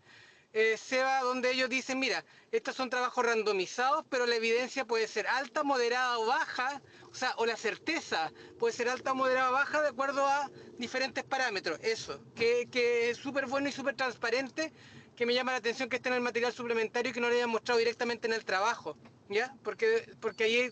Seba, donde ellos dicen, mira, estos son trabajos randomizados, pero la evidencia puede ser alta, moderada o baja, o sea, o la certeza puede ser alta, moderada o baja de acuerdo a diferentes parámetros. Eso, que es súper bueno y súper transparente, que me llama la atención que esté en el material suplementario y que no lo hayan mostrado directamente en el trabajo, ¿ya? Porque ahí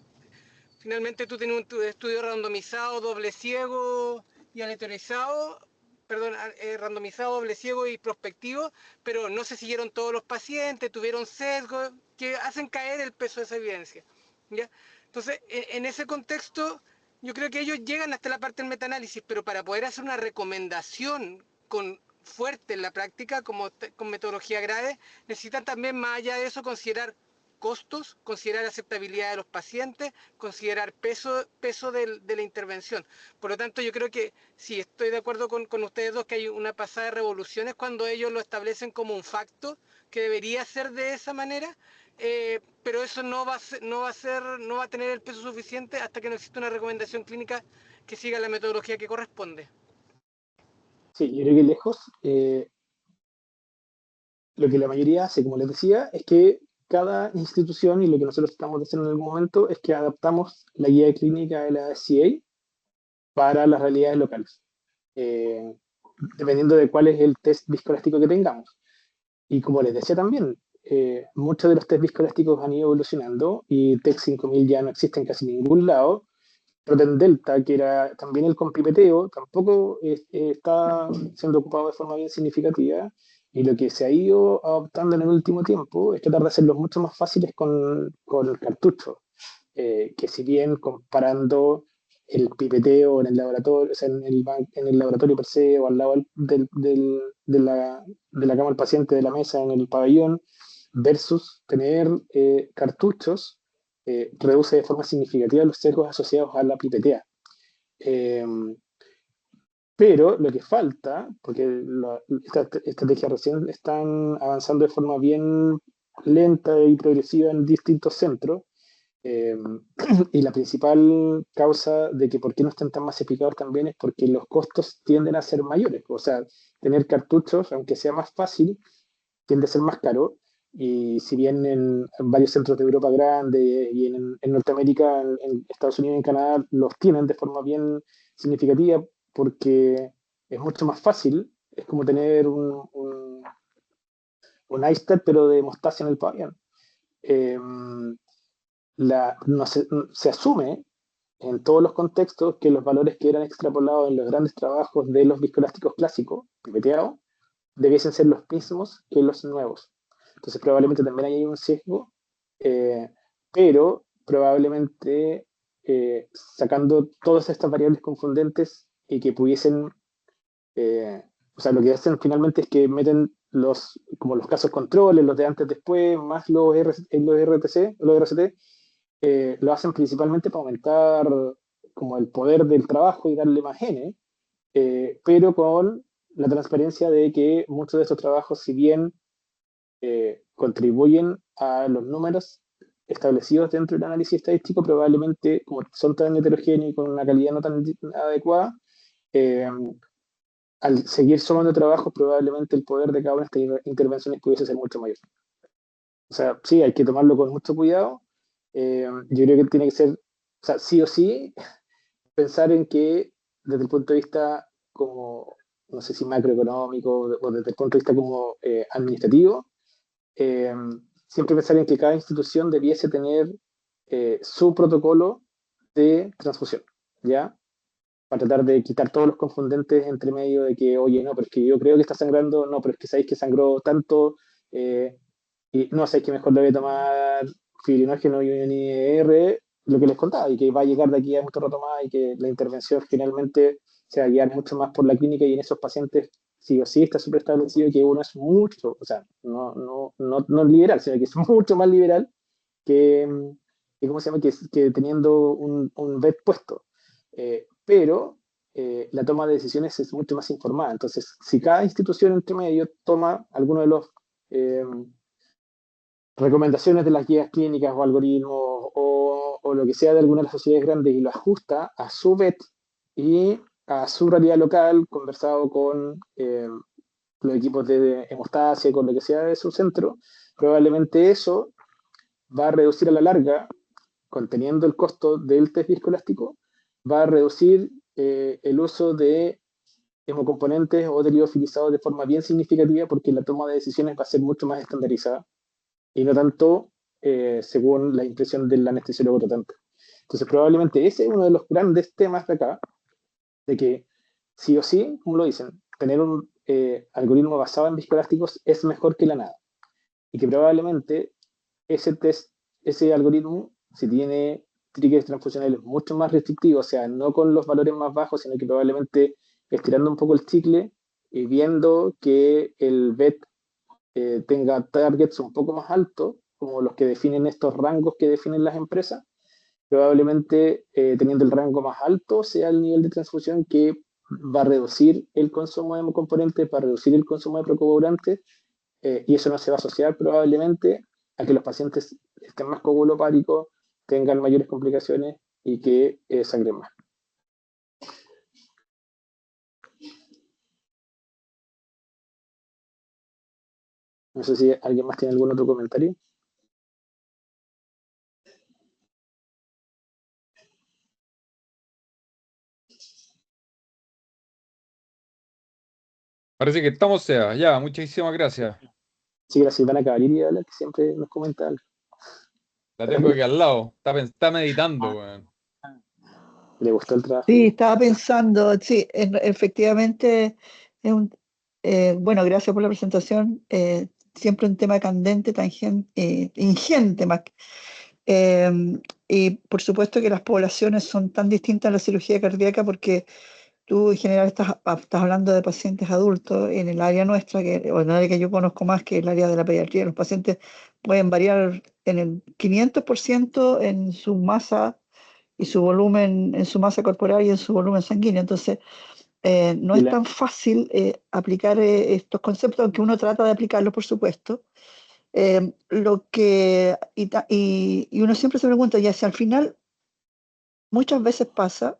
finalmente tú tienes un estudio randomizado, doble ciego y aleatorizado, perdón, randomizado, doble ciego y prospectivo, pero no se siguieron todos los pacientes, tuvieron sesgos que hacen caer el peso de esa evidencia. ¿Ya? Entonces, en ese contexto, yo creo que ellos llegan hasta la parte del metaanálisis, pero para poder hacer una recomendación fuerte en la práctica, como con metodología grave, necesitan también, más allá de eso, considerar costos, considerar aceptabilidad de los pacientes, considerar peso de la intervención. Por lo tanto, yo creo que sí, estoy de acuerdo con ustedes dos que hay una pasada de revoluciones cuando ellos lo establecen como un facto que debería ser de esa manera, pero eso no va a tener el peso suficiente hasta que no exista una recomendación clínica que siga la metodología que corresponde. sí, yo creo que lejos, lo que la mayoría hace, como les decía, es que cada institución y lo que nosotros estamos haciendo en algún momento es que adaptamos la guía clínica de la SCA para las realidades locales, eh, dependiendo de cuál es el test viscoelástico que tengamos. Y como les decía también, muchos de los test viscoelásticos han ido evolucionando y TEC 5000 ya no existe en casi ningún lado. Proten Delta, que era también el compipeteo, tampoco está siendo ocupado de forma bien significativa. Y lo que se ha ido adoptando en el último tiempo es tratar de hacerlos mucho más fáciles con el cartucho. Que si bien comparando el pipeteo en el laboratorio, o sea, en el laboratorio per se o al lado de la cama del paciente, de la mesa en el pabellón, versus tener cartuchos, reduce de forma significativa los sesgos asociados a la pipetea. Eh, pero lo que falta, porque estas estrategias recién están avanzando de forma bien lenta y progresiva en distintos centros, eh, y la principal causa de que por qué no estén tan masificados también es porque los costos tienden a ser mayores. O sea, tener cartuchos, aunque sea más fácil, tiende a ser más caro. Y si bien en varios centros de Europa grande y en Norteamérica, en Estados Unidos y en Canadá los tienen de forma bien significativa porque es mucho más fácil, es como tener un iStat pero de mostaza en el pabellón. Eh, no se asume en todos los contextos que los valores que eran extrapolados en los grandes trabajos de los viscoelásticos clásicos, pipeteados, debiesen ser los mismos que los nuevos. Entonces probablemente también hay un sesgo, eh, pero probablemente sacando todas estas variables confundentes y que pudiesen, o sea, lo que hacen finalmente es que meten como los casos controles, los de antes, después, más los RTC, los RCT, lo hacen principalmente para aumentar como el poder del trabajo y darle más N, pero con la transparencia de que muchos de estos trabajos, si bien contribuyen a los números establecidos dentro del análisis estadístico, probablemente, como son tan heterogéneos y con una calidad no tan adecuada, eh, al seguir sumando trabajos, probablemente el poder de cada una de estas intervenciones pudiese ser mucho mayor. O sea, sí, hay que tomarlo con mucho cuidado. Yo creo que tiene que ser, o sea, sí o sí, pensar en que desde el punto de vista como, no sé si macroeconómico o desde el punto de vista como administrativo, eh, siempre pensar en que cada institución debiese tener su protocolo de transfusión, ¿ya? Para tratar de quitar todos los confundentes entre medio de que, oye, no, pero es que yo creo que está sangrando, no, pero es que sabéis que sangró tanto, y no, sabéis que mejor debe tomar fibrinógeno y un IR, lo que les contaba, y que va a llegar de aquí a mucho rato más, y que la intervención finalmente se va a guiar mucho más por la clínica, y en esos pacientes sí o sí está súper establecido que uno es mucho, o sea, no liberal, sino que es mucho más liberal que, ¿cómo se llama? Que teniendo un VET puesto. Pero la toma de decisiones es mucho más informada. Entonces, si cada institución entre medio toma alguno de los eh, recomendaciones de las guías clínicas o algoritmos o lo que sea de alguna de las sociedades grandes y lo ajusta a su VET y a su realidad local, conversado con los equipos de hemostasia, con lo que sea de su centro, probablemente eso va a reducir a la larga, conteniendo el costo del test viscoelástico, va a reducir el uso de hemocomponentes o de liofilizados de forma bien significativa, porque la toma de decisiones va a ser mucho más estandarizada y no tanto según la impresión del anestesiólogo tratante. Entonces, probablemente ese es uno de los grandes temas de acá, de que sí o sí, como lo dicen, tener un algoritmo basado en viscoelásticos es mejor que la nada. Y que probablemente ese test, ese algoritmo, si tiene triggers transfusionales mucho más restrictivos, o sea, no con los valores más bajos, sino que probablemente estirando un poco el chicle y viendo que el BET tenga targets un poco más altos, como los que definen estos rangos que definen las empresas, probablemente teniendo el rango más alto sea el nivel de transfusión que va a reducir el consumo de componentes, va a reducir el consumo de procoagulantes, y eso no se va a asociar probablemente a que los pacientes estén más coagulopáticos, tengan mayores complicaciones y que sangren más. No sé si alguien más tiene algún otro comentario. Parece que estamos, Sea. Ya, muchísimas gracias. Sí, la Silvana Cavalleria, la que siempre nos comenta algo. La tengo aquí al lado. Está meditando, weón. Le gustó el trabajo. Sí, estaba pensando, sí, efectivamente, es bueno, gracias por la presentación. Siempre un tema candente, ingente más. Eh, y por supuesto que las poblaciones son tan distintas a la cirugía cardíaca porque tú en general estás hablando de pacientes adultos en el área nuestra, o en el área que yo conozco más, que es el área de la pediatría. Los pacientes pueden variar en el 500% en su masa y su volumen, en su masa corporal y en su volumen sanguíneo. Entonces, no es tan fácil aplicar estos conceptos, aunque uno trata de aplicarlos, por supuesto. Y uno siempre se pregunta, ya si al final muchas veces pasa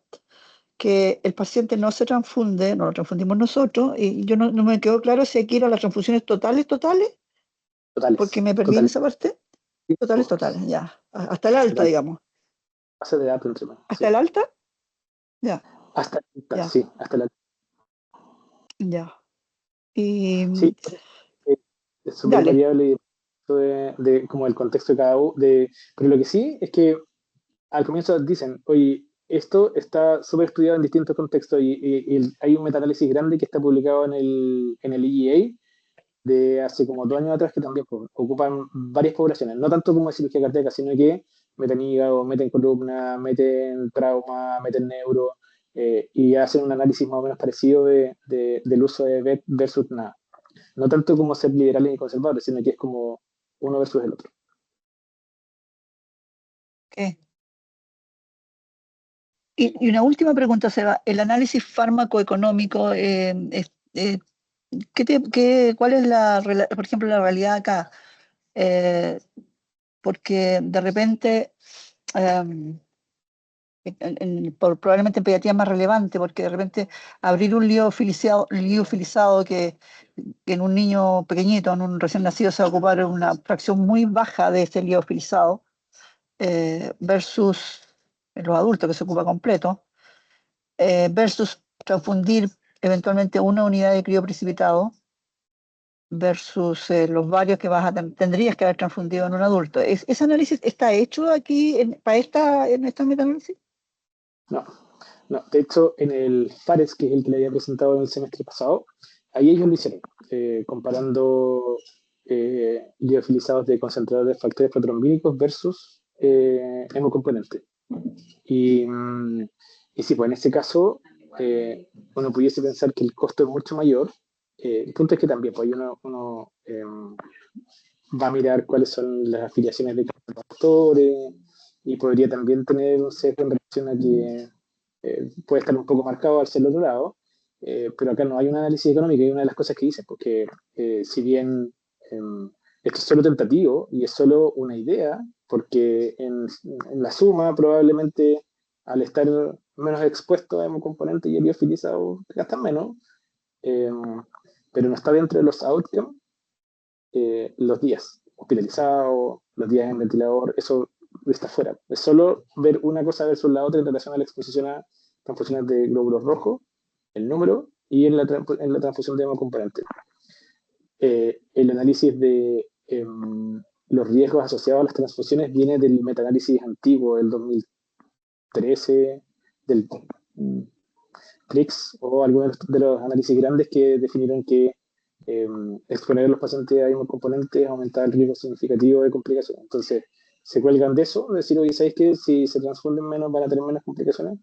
que el paciente no se transfunde, no lo transfundimos nosotros, y yo no me quedó claro si hay que ir a las transfusiones totales, porque me perdí en esa parte. Totales, ya. Hasta el alta, digamos. Base de datos entre más. ¿Hasta el alta? Ya. Hasta el alta, Ya. sí, hasta el alta. Ya. Y Sí, es súper dale. variable como el contexto de cada uno. Pero lo que sí es que al comienzo dicen, oye, esto está súper estudiado en distintos contextos y hay un metaanálisis grande que está publicado en el EGA de hace como 2 años atrás que también pues, ocupan varias poblaciones, no tanto como cirugía cardíaca, sino que meten hígado, meten columna, meten trauma, meten neuro, y hacen un análisis más o menos parecido del uso de BET versus nada. No tanto como ser liberales y conservadores, sino que es como uno versus el otro. ¿Qué? Y una última pregunta, Seba. El análisis fármacoeconómico, ¿cuál es por ejemplo, la realidad acá? Porque de repente, probablemente en pediatría es más relevante, porque de repente abrir un liofilizado que en un niño pequeñito, en un recién nacido, se va a ocupar una fracción muy baja de ese liofilizado, versus en los adultos que se ocupa completo, versus transfundir eventualmente una unidad de crioprecipitado versus los varios que tendrías que haber transfundido en un adulto. ¿Ese análisis está hecho aquí en esta metaanálisis? No, no. De hecho, en el FARES, que es el que le había presentado en el semestre pasado, ahí ellos lo hicieron, comparando liofilizados de concentradores de factores protrombínicos versus hemocomponentes. Y sí, pues en este caso, uno pudiese pensar que el costo es mucho mayor. El punto es que también pues, uno va a mirar cuáles son las afiliaciones de cada actores y podría también tener un sesgo en relación a que puede estar un poco marcado al ser el otro lado, pero acá no hay un análisis económico y una de las cosas que dicen, porque si bien esto es solo tentativo y es solo una idea, porque en la suma probablemente al estar menos expuesto a un componente y el biofilizado gastan menos, eh, pero no está dentro de los outcomes los días hospitalizados, los días en ventilador, eso está fuera. Es solo ver una cosa versus la otra en relación a la exposición a transfusiones de glóbulos rojos, el número, y en la transfusión de hemocomponentes. El análisis de los riesgos asociados a las transfusiones viene del metaanálisis antiguo, del 2013, del PRIX, o algunos de los análisis grandes que definieron que exponer a los pacientes a componentes aumentaba el riesgo significativo de complicaciones. Entonces, se cuelgan de eso, decir, oye, ¿sabéis que si se transfunden menos van a tener menos complicaciones?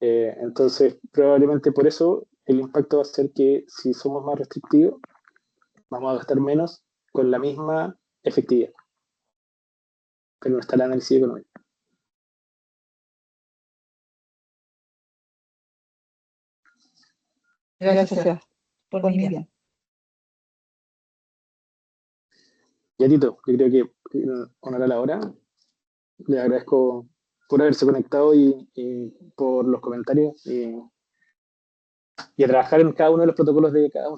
Entonces, probablemente por eso el impacto va a ser que si somos más restrictivos, vamos a gastar menos con la misma efectividad. Pero no está el análisis económico. Gracias por Miriam. Ya, Tito, yo creo que honor a la hora. Le agradezco por haberse conectado y por los comentarios y a trabajar en cada uno de los protocolos de cada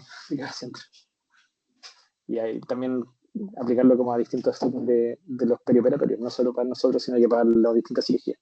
centro. Y ahí también aplicarlo como a distintos tipos de los perioperatorios, no solo para nosotros, sino que para las distintas cirugías.